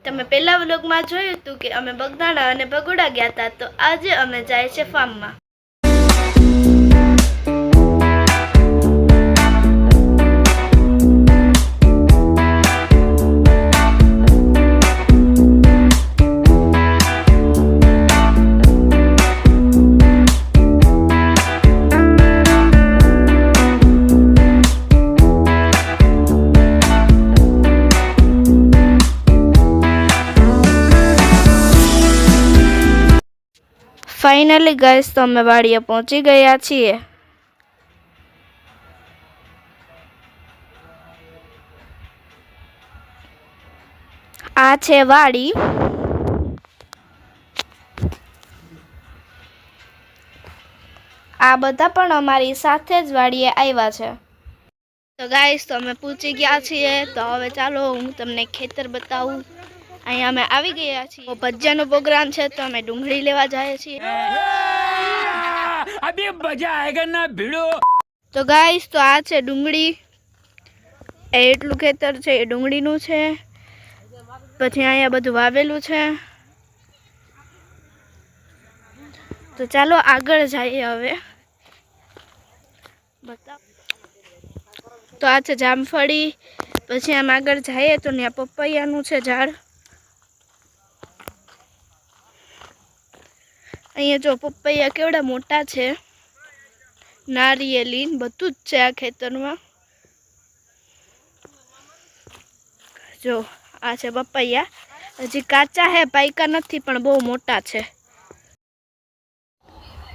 તમે પહેલા વ્લોગમાં જોયું હતું કે અમે બગદાણા અને ભગોડા ગયા હતા, તો આજે અમે જાય છે ફાર્મમાં. ફાઇનલી ગાઈસ તો અમે વાડીએ પહોંચી ગયા છીએ. આ છે વાડી. આ બધા પણ અમારી સાથે જ વાડીએ આવ્યા છે. તો ગાઈસ તો અમે પહોંચી ગયા છીએ. તો હવે ચાલો હું તમને ખેતર બતાવું. અહીંયા અમે આવી ગયા છીએ. ભજીયાનો પ્રોગ્રામ છે તો અમે ડુંગળી લેવા જઈએ છીએ. અભી મજા આયેગા ના ભીડો. તો ગાઈસ તો આ છે ડુંગળી. એટલું ખેતર છે એ ડુંગળીનું છે. પછી અહીંયા બધું વાવેલું છે. તો ચાલો આગળ જઈએ હવે. બતાવ. તો આ છે જામફળી. પછી આમ આગળ જઈએ તો ત્યાં પપૈયાનું છે ઝાડ. અહીંયા જો પપૈયા કેવડા મોટા છે. નારિયેલી બધું જ છે આ ખેતરમાં. જો આ છે પપૈયા. હજી કાચા હે, પાયકા નથી પણ બહુ મોટા છે.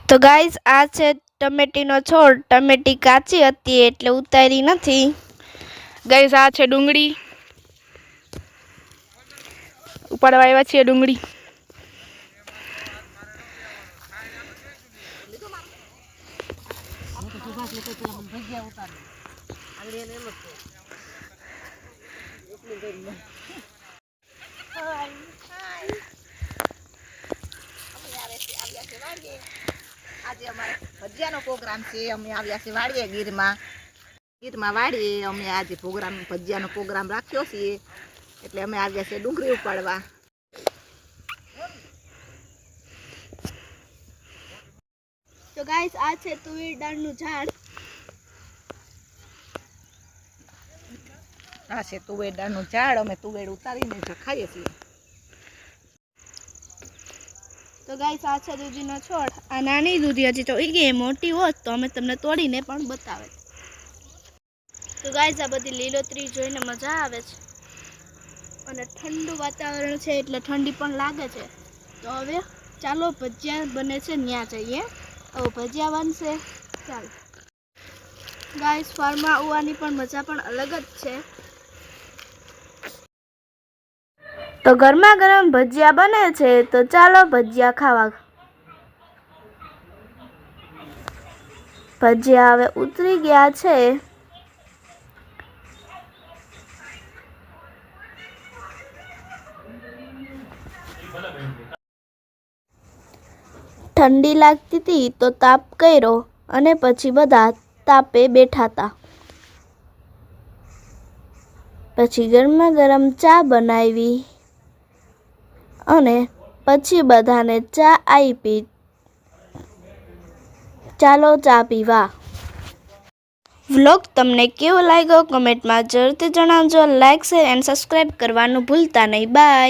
તો ગાઈસ આ છે ટમેટીનો છોડ. ટમેટી કાચી હતી એટલે ઉતારી નથી. ગાઈસ આ છે ડુંગળી. ઉપાડવા આવ્યા છીએ ડુંગળી. આજે અમારે ભજીયાનો પ્રોગ્રામ છે. અમે આવ્યા છે વાડીએ ગીરમાં વાડીએ અમે આજે ભજીયાનો પ્રોગ્રામ રાખ્યો છે. એટલે અમે આવ્યા છે ડુંગળી ઉપાડવા. તો ગાઈસ આ છે તુવેર દાળનું ઝાડ. આ છે તુવેર દાળનું ઝાડ. અમે તુવેર ઉતારીને ખાઈએ છીએ. તો ગાઈસ આ છે દૂધીનો છોડ. આ નાની દૂધી હજી તો ઈ ગઈ, મોટી હોત તો અમે તમને તોડીને પણ બતાવે. તો ગાઈસ આ બધી લીલોતરી જોઈને મજા આવે છે. અને ઠંડુ વાતાવરણ છે એટલે ઠંડી પણ લાગે છે. તો હવે ચાલો ભજીયા બને છે ત્યાં જઈએ. હવે ભજીયા બનશે. ચાલો ગાઈસ ફાર્મમાં આવવાની પણ મજા પણ અલગ જ છે. તો ગરમા ગરમ ભજીયા બને છે તો ચાલો ભજીયા ખાવા. ભજીયા હવે ઉતરી ગયા છે. ઠંડી લાગતી હતી તો તાપ કર્યો અને પછી બધા તાપે બેઠા હતા. પછી ગરમા ગરમ ચા બનાવી અને પછી બધાને ચા આપી. ચાલો ચા પીવા. વ્લોગ તમને કેવો લાગ્યો કમેન્ટમાં જરૂરથી જણાવજો. લાઈક, શેર એન્ડ સબસ્ક્રાઈબ કરવાનું ભૂલતા નહીં. બાય.